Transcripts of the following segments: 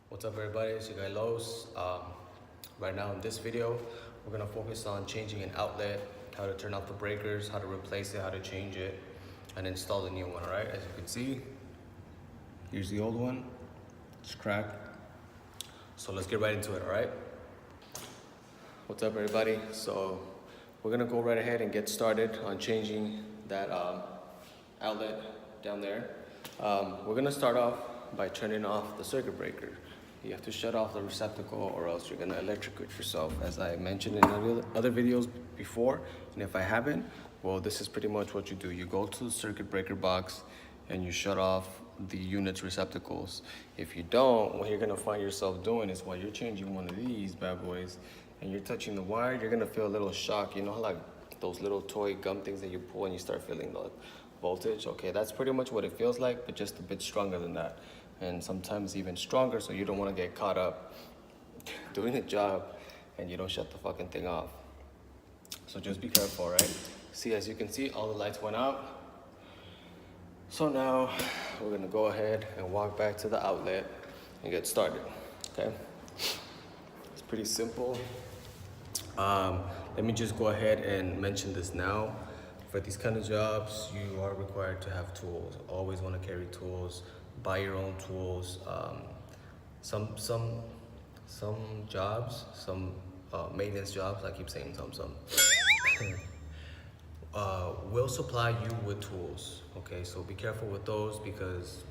What's up everybody, it's your guy Los. Right now in this video, we're gonna focus on changing an outlet, how to turn off the breakers, how to replace it, how to change it, and install the new one, all right? As you can see, here's the old one, it's cracked. So let's get right into it, all right? What's up everybody? So we're gonna go right ahead and get started on changing that outlet down there. We're gonna start off by turning off the circuit breaker. You have to shut off the receptacle or else you're gonna electrocute yourself, as I mentioned in other videos before. And if I haven't, well, this is pretty much what you do. You go to the circuit breaker box and you shut off the unit's receptacles. If you don't, what you're gonna find yourself doing is while you're changing one of these bad boys and you're touching the wire, you're gonna feel a little shock. You know how like those little toy gum things that you pull and you start feeling the voltage? Okay, that's pretty much what it feels like, but just a bit stronger than that. And sometimes even stronger, so you don't want to get caught up doing a job and you don't shut the fucking thing off. So just be careful, right? See, as you can see, all the lights went out. So now we're gonna go ahead and walk back to the outlet and get started, okay? It's pretty simple. Let me just go ahead and mention this now. For these kind of jobs, you are required to have tools. Always want to carry tools. Buy your own tools. Some jobs, some maintenance jobs, I keep saying some, will supply you with tools. Okay, so be careful with those because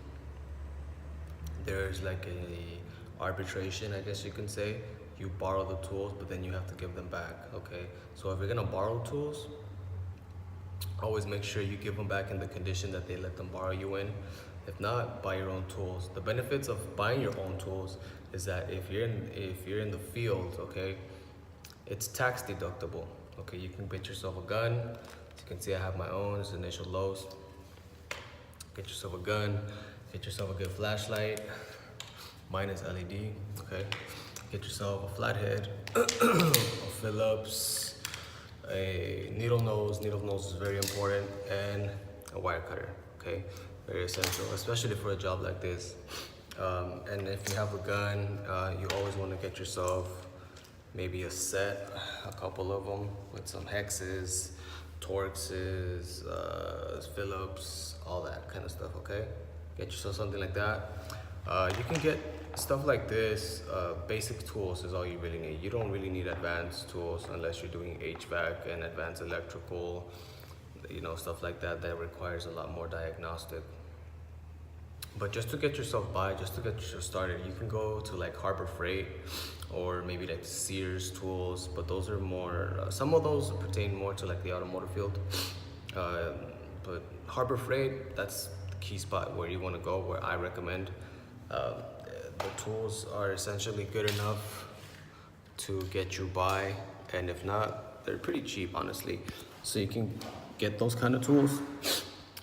there's like a arbitration, I guess you can say. You borrow the tools, but then you have to give them back. Okay, so if you're gonna borrow tools, always make sure you give them back in the condition that they let them borrow you in. If not, buy your own tools. The benefits of buying your own tools is that if you're in the field, okay, it's tax deductible. Okay, you can get yourself a gun. As you can see, I have my own. It's Initial Lows. Get yourself a gun. Get yourself a good flashlight. Mine is LED. Okay. Get yourself a flathead, a Phillips, a needle nose. Needle nose is very important, and a wire cutter. Okay. Very essential, especially for a job like this. And if you have a gun, you always want to get yourself maybe a set, a couple of them with some hexes, Torxes, Phillips, all that kind of stuff, okay? Get yourself something like that. You can get stuff like this. Basic tools is all you really need. You don't really need advanced tools unless you're doing HVAC and advanced electrical, you know, stuff like that requires a lot more diagnostic. But just to get yourself by, just to get yourself started, you can go to like Harbor Freight or maybe like Sears tools, but those are more, some of those pertain more to like the automotive field. But Harbor Freight, that's the key spot where you want to go, where I recommend. The tools are essentially good enough to get you by, and if not, they're pretty cheap, honestly. So you can get those kind of tools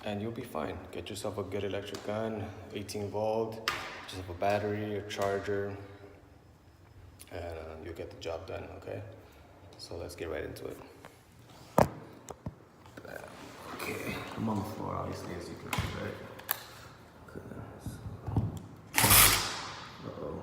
and you'll be fine. Get yourself a good electric gun, 18 volt, just have a battery, a charger, and you'll get the job done, okay? So let's get right into it. Okay, I'm on the floor, obviously, as you can see, right? Uh-oh.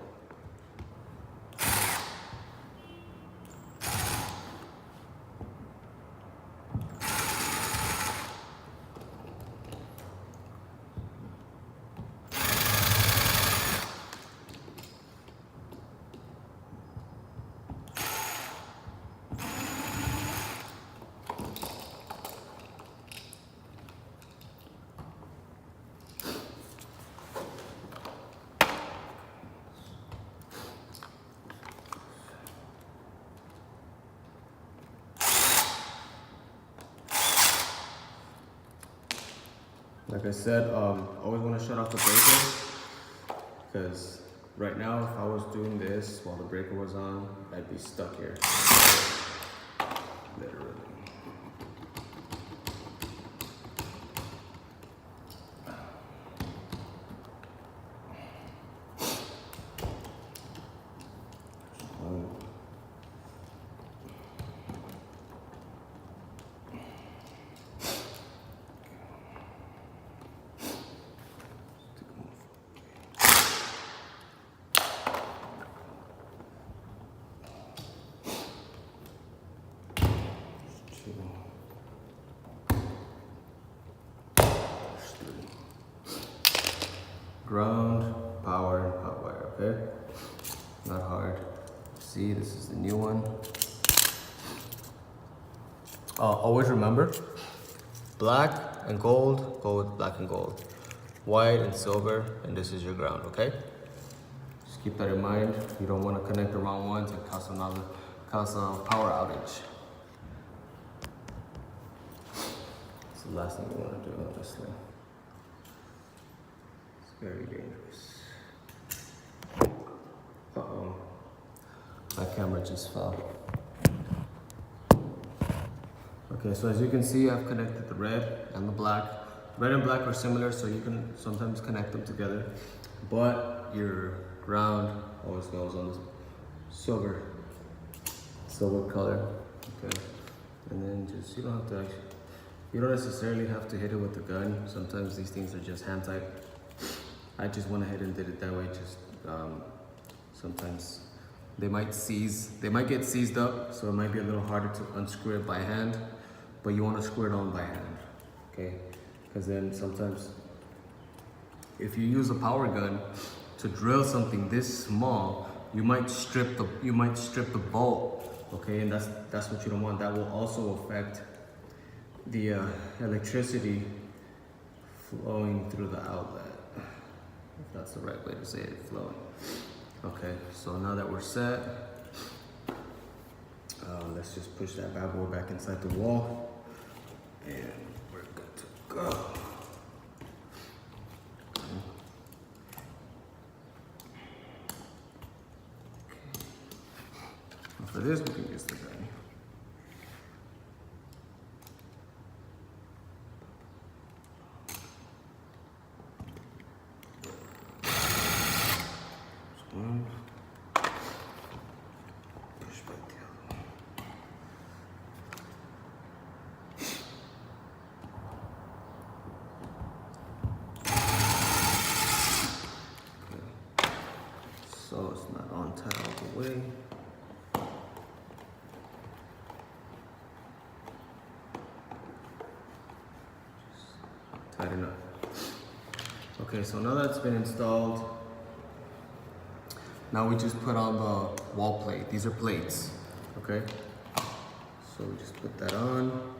Like I said, always want to shut off the breaker, because right now, if I was doing this while the breaker was on, I'd be stuck here. Literally. See, this is the new one. Always remember, black and gold, go with black and gold. White and silver, and this is your ground, okay? Just keep that in mind. You don't want to connect the wrong ones and cause a power outage. It's the last thing you want to do, honestly. It's very dangerous. Uh-oh. My camera just fell. Okay, so as you can see, I've connected the red and the black. Red and black are similar, so you can sometimes connect them together. But your ground always goes on this silver color. Okay, and then just you don't necessarily have to hit it with the gun. Sometimes these things are just hand tight. I just went ahead and did it that way. Just sometimes they might get seized up, so it might be a little harder to unscrew it by hand. But you want to screw it on by hand, okay? Because then sometimes, if you use a power gun to drill something this small, you might strip the bolt, okay? And that's what you don't want. That will also affect the electricity flowing through the outlet, if that's the right way to say it, flowing. Okay, so now that we're set, let's just push that bad boy back inside the wall, and we're good to go. Okay. For this, we can use the gun. One. Push back the other one. Okay. So it's not on tight all the way. Just tighten up. Okay, so now that's been installed, now we just put on the wall plate. These are plates, okay? So we just put that on.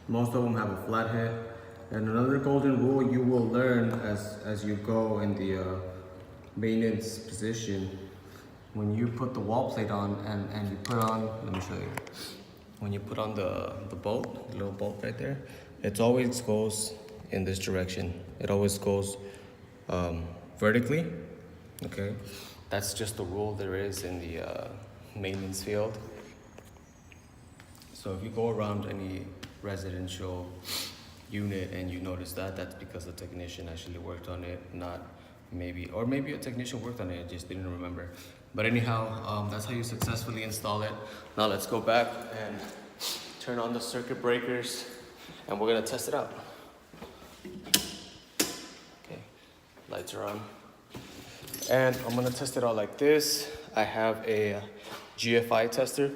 Most of them have a flat head. And another golden rule you will learn as you go in the maintenance position, when you put the wall plate on and you put on, let me show you. When you put on the bolt, the little bolt right there, it always goes in this direction. It always goes vertically, okay? That's just the rule there is in the maintenance field. So if you go around any residential unit and you notice that, that's because the technician actually worked on it, not maybe a technician worked on it and just didn't remember. But anyhow, that's how you successfully install it. Now let's go back and turn on the circuit breakers and we're gonna test it out. Okay, lights are on. And I'm gonna test it out like this. I have a GFI tester.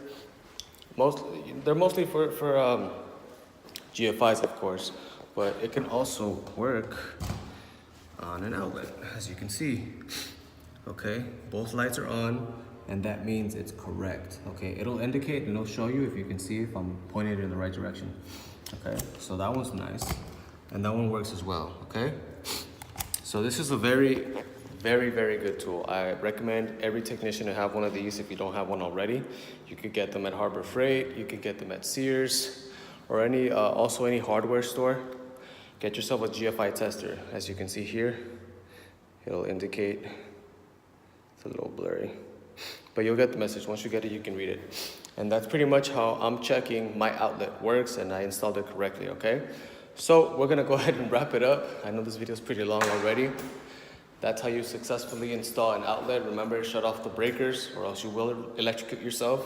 They're mostly for GFIs, of course, but it can also work on an outlet, as you can see. Okay, both lights are on, and that means it's correct. Okay, it'll indicate and it'll show you if you can see if I'm pointing it in the right direction. Okay, so that one's nice, and that one works as well. Okay, so this is a very, very, very good tool. I recommend every technician to have one of these if you don't have one already. You could get them at Harbor Freight, you could get them at Sears, or any hardware store. Get yourself a GFI tester. As you can see here, it'll indicate. It's a little blurry, but you'll get the message. Once you get it, you can read it. And that's pretty much how I'm checking my outlet works and I installed it correctly, okay? So we're gonna go ahead and wrap it up. I know this video is pretty long already. That's how you successfully install an outlet. Remember, shut off the breakers or else you will electrocute yourself.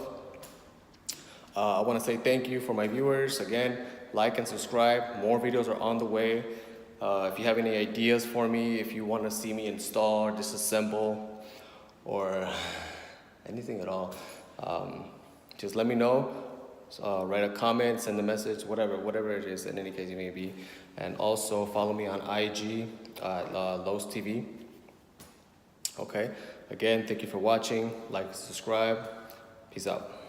I wanna say thank you for my viewers. Again, like and subscribe. More videos are on the way. If you have any ideas for me, if you wanna see me install or disassemble or anything at all, just let me know. Write a comment, send a message, whatever it is, in any case it may be. And also follow me on IG, Lowe's TV. Okay, again, thank you for watching. Like, subscribe. Peace out.